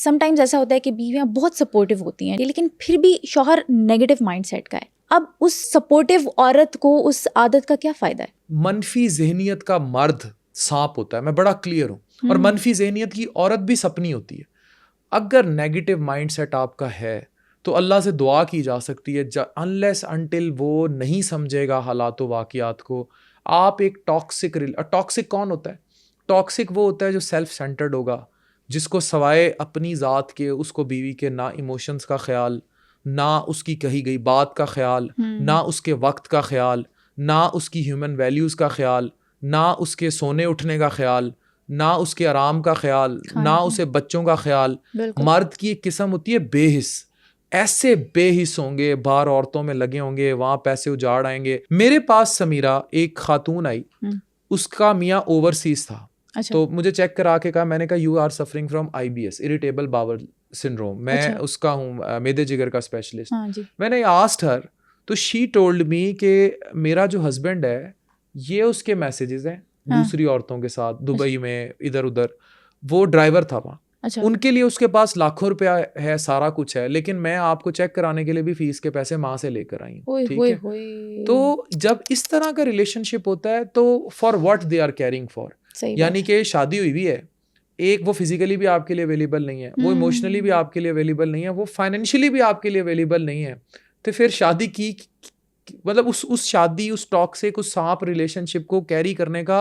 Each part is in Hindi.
समटाइम्स ऐसा होता है कि बीवियां बहुत सपोर्टिव होती हैं लेकिन फिर भी शौहर नेगेटिव माइंडसेट का है, अब उस सपोर्टिव औरत को उस आदत का क्या फ़ायदा है? मनफी जहनियत का मर्द सांप होता है, मैं बड़ा क्लियर हूँ, और मनफी जहनियत की औरत भी सपनी होती है। अगर नेगेटिव माइंडसेट आपका है तो अल्लाह से दुआ की जा सकती है, अनलेस अनटिल वो नहीं समझेगा हालात व वाक़ियात को। आप एक टॉक्सिक कौन होता है? टॉक्सिक वो होता है जो सेल्फ सेंटर्ड होगा, जिसको सवाए अपनी ज़ात के, उसको बीवी के ना इमोशंस का ख्याल, ना उसकी कही गई बात का ख्याल, ना उसके वक्त का ख्याल, ना उसकी ह्यूमन वैल्यूज़ का ख्याल, ना उसके सोने उठने का ख्याल, ना उसके आराम का ख्याल, ना उसे बच्चों का ख्याल। मर्द की एक किस्म होती है बेहिस, ऐसे बेहिस होंगे, बाहर औरतों में लगे होंगे, वहां पैसे उजाड़ आएंगे। मेरे पास समीरा एक खातून आई, उसका मियाँ ओवरसीज था। अच्छा। तो मुझे चेक करा के कहा, मैंने कहा you are suffering from IBS, irritable bowel syndrome. मैं अच्छा। उसका हूँ मेदे जिगर का स्पेशलिस्ट। हाँ जी। मैंने आस्क्ड हर, तो शी टोल्ड मी कि मेरा जो हस्बैंड है ये उसके मैसेजेस हैं दूसरी औरतों के साथ, दुबई में इधर उधर, वो ड्राइवर था वहाँ। अच्छा। उनके लिए उसके पास लाखों रुपया है, सारा कुछ है, लेकिन मैं आपको चेक कराने के लिए भी फीस के पैसे माँ से लेकर आई हूँ। ठीक है। तो जब इस तरह का रिलेशनशिप होता है तो for what they are caring for, यानी कि शादी हुई भी है, एक वो फिजिकली भी आपके लिए अवेलेबल नहीं है, वो इमोशनली भी आपके लिए अवेलेबल नहीं है, वो फाइनेंशियली भी आपके लिए अवेलेबल नहीं है, तो फिर शादी की मतलब उस शादी, उस टॉक्सिक, उस सांप रिलेशनशिप को कैरी करने का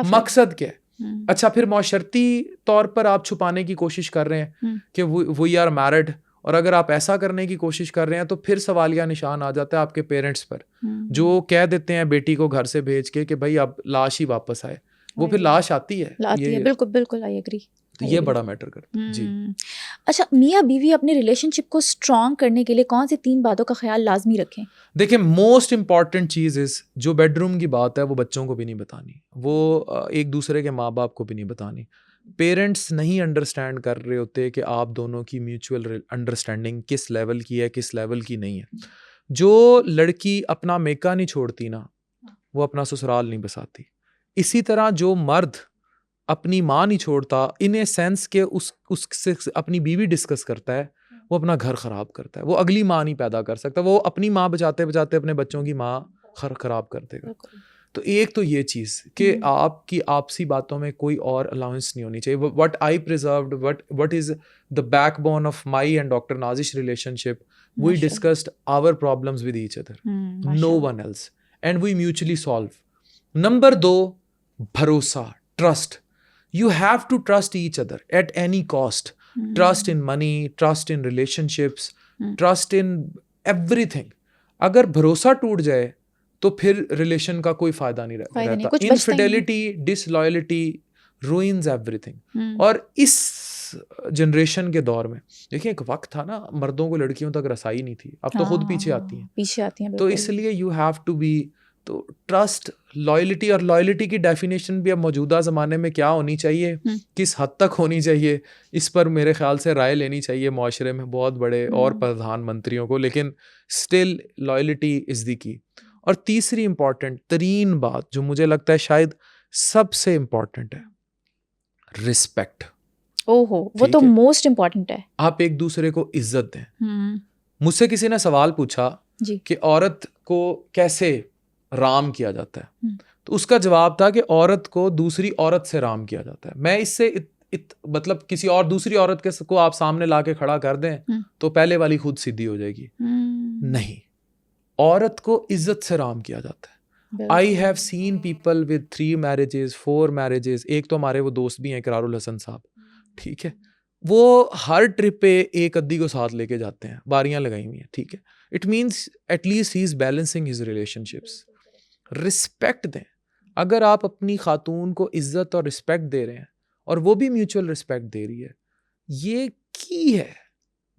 मकसद क्या है? अच्छा, फिर मौशरती तौर पर आप छुपाने की कोशिश कर रहे हैं कि वी आर मैरिड, और अगर आप ऐसा करने की कोशिश कर रहे हैं तो फिर सवालिया निशान आ जाता है आपके पेरेंट्स पर, जो कह देते हैं बेटी को घर से भेज के कि भाई अब लाश ही वापस आए, वो फिर लाश आती है। बिल्कुल बिल्कुल, आई एग्री। तो ये बड़ा मैटर करता है जी। अच्छा, मियाँ बीवी अपने रिलेशनशिप को स्ट्रॉन्ग करने के लिए कौन सी 3 बातों का ख्याल लाजमी रखें? देखिए, मोस्ट इंपॉर्टेंट चीज़ इस जो बेडरूम की बात है वो बच्चों को भी नहीं बतानी, वो एक दूसरे के माँ बाप को भी नहीं बतानी। पेरेंट्स नहीं अंडरस्टैंड कर रहे होते कि आप दोनों की म्यूचुअल अंडरस्टैंडिंग किस लेवल की है, किस लेवल की नहीं है। जो लड़की अपना मेका नहीं छोड़ती ना, वो अपना ससुराल नहीं बसाती। इसी तरह जो मर्द अपनी माँ नहीं छोड़ता, इन ए सेंस के उससे अपनी बीवी डिस्कस करता है, वो अपना घर खराब करता है। वो अगली माँ नहीं पैदा कर सकता, वो अपनी माँ बचाते बचाते अपने बच्चों की माँ खराब कर देगा। तो एक तो ये चीज़ कि आपकी आपसी बातों में कोई और अलाउंस नहीं होनी चाहिए। What I preserved, what is the backbone of my and doctor Nazish relationship, we discussed our problems with each other, no one else, and we mutually solve. Number 2, भरोसा, trust. You have to trust each other at any cost. Trust in money, trust in relationships, trust in everything. अगर भरोसा टूट जाए तो फिर रिलेशन का कोई फायदा नहीं रहता। Infidelity, disloyalty ruins everything. और इस जनरेशन के दौर में देखिए, एक वक्त था ना मर्दों को लड़कियों तक रसाई नहीं थी, अब तो खुद पीछे आती हैं। तो इसलिए यू हैव टू बी, तो ट्रस्ट, लॉयल्टी, और लॉयल्टी की डेफिनेशन भी अब मौजूदा ज़माने में क्या होनी चाहिए, किस हद तक होनी चाहिए, इस पर मेरे ख्याल से राय लेनी चाहिए माशरे में बहुत बड़े और प्रधानमंत्रियों को, लेकिन still loyalty is the key. और तीसरी इम्पॉर्टेंट तरीन बात जो मुझे लगता है शायद सबसे इम्पॉर्टेंट है, रिस्पेक्ट। ओहो, वो तो मोस्ट इम्पॉर्टेंट है। आप एक दूसरे को इज्जत दें। मुझसे किसी ने सवाल पूछा कि औरत को कैसे राम किया जाता है, तो उसका जवाब था कि औरत को दूसरी औरत से राम किया जाता है। मैं इससे मतलब किसी और दूसरी औरत को आप सामने लाके खड़ा कर दें तो पहले वाली खुद सीधी हो जाएगी। नहीं, औरत को इज्जत से राम किया जाता है। I have seen people with 3 marriages, 4 marriages। एक तो हमारे वो दोस्त भी हैं, इकरारुल हसन साहब, ठीक है, वो हर ट्रिप पे एक अद्दी को साथ लेके जाते हैं, बारियां लगाई हुई हैं, ठीक है। It means at least he is balancing his relationships. Respect दें। अगर आप अपनी खातून को इज्जत और रिस्पेक्ट दे रहे हैं और वो भी म्यूचुअल रिस्पेक्ट दे रही है, ये की है,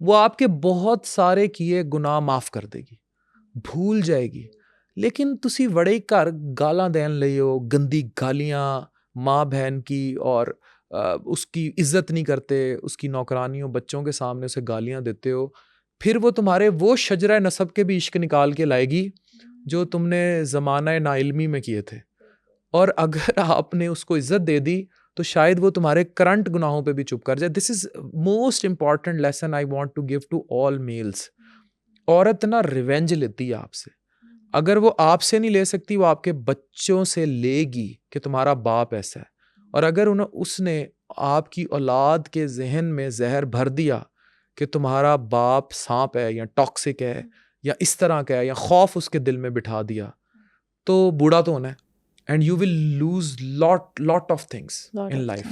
वो आपके बहुत सारे किए गुनाह माफ कर देगी, भूल जाएगी। लेकिन तुसी बड़े घर गालां देन लई हो, गंदी गालियां माँ बहन की, और उसकी इज्जत नहीं करते, उसकी नौकरानियों बच्चों के सामने उसे गालियां देते हो, फिर वो तुम्हारे वो शजरा नसब के भी इश्क निकाल के लाएगी जो तुमने ज़माना नाइल्मी में किए थे। और अगर आपने उसको इज्जत दे दी तो शायद वो तुम्हारे करंट गुनाहों पे भी चुप कर जाए. This is most important lesson I want to give to all males. औरत ना रिवेंज लेती है आपसे. अगर वो आपसे नहीं ले सकती, वो आपके बच्चों से लेगी कि तुम्हारा बाप ऐसा है. और अगर उसने आपकी औलाद के जहन में जहर भर दिया कि तुम्हारा बाप सांप है या टॉक्सिक है या इस तरह का है, या खौफ उसके दिल में बिठा दिया, तो बूढ़ा तो होना है. And you will lose lot of things in life.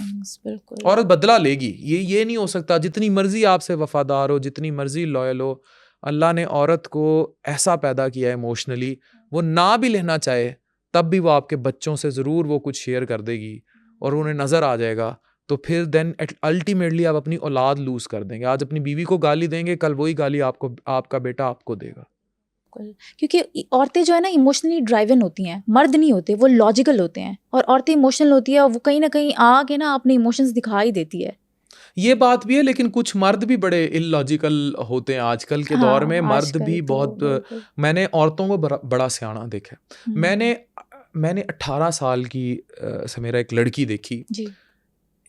औरत बदला लेगी. ये नहीं हो सकता जितनी मर्जी आपसे वफादार हो, जितनी मर्जी लॉयल हो, अल्लाह ने औरत को ऐसा पैदा किया है इमोशनली, वो ना भी लेना चाहे तब भी वो आपके बच्चों से ज़रूर वो कुछ शेयर कर देगी और उन्हें नज़र आ जाएगा. तो फिर देन अल्टीमेटली आप अपनी औलाद लूज़ कर देंगे. आज अपनी बीवी को गाली देंगे, कल वही गाली आपका बेटा आपको देगा. क्योंकि औरतें जो है ना इमोशनली ड्राइवन होती हैं, मर्द नहीं होते, वो लॉजिकल होते हैं. और औरतें इमोशनल होती है और वो कहीं ना कहीं आके ना अपने इमोशंस दिखा ही देती है. ये बात भी है, लेकिन कुछ मर्द भी बड़े इलॉजिकल होते हैं आजकल के दौर में. मर्द भी तो बहुत, मैंने औरतों को बड़ा सियाना देखा. मैंने 18 साल की से मेरा एक लड़की देखी.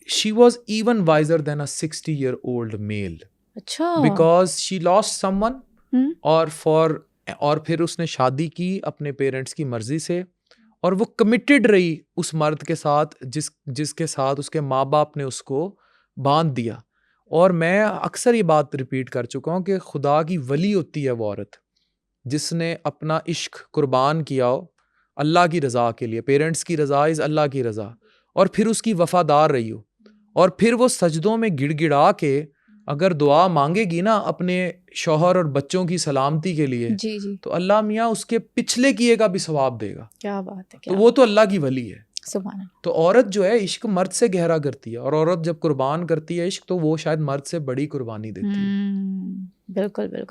She was even wiser than a 60-year-old male. अच्छा. बिकॉज शी लॉस्ट समवन और फिर उसने शादी की अपने पेरेंट्स की मर्जी से, और वो कमिटेड रही उस मर्द के साथ जिसके साथ उसके माँ बाप ने उसको बांध दिया. और मैं अक्सर ये बात रिपीट कर चुका हूँ कि खुदा की वली होती है वो औरत जिसने अपना इश्क कुर्बान किया हो अल्लाह की रज़ा के लिए. पेरेंट्स की रज़ा इज़ अल्लाह की रज़ा. और फिर उसकी वफादार रही हो, और फिर वो सजदों में गिड़गिड़ा के अगर दुआ मांगेगी ना अपने शौहर और बच्चों की सलामती के लिए, जी. तो अल्लाह मियाँ उसके पिछले किए का भी सवाब देगा. क्या बात है. तो वो तो अल्लाह की वली है. सुभान अल्लाह. तो औरत जो है इश्क मर्द से गहरा करती है, और औरत जब कुर्बान करती है इश्क, तो वो शायद मर्द से बड़ी कुर्बानी देती है. बिल्कुल.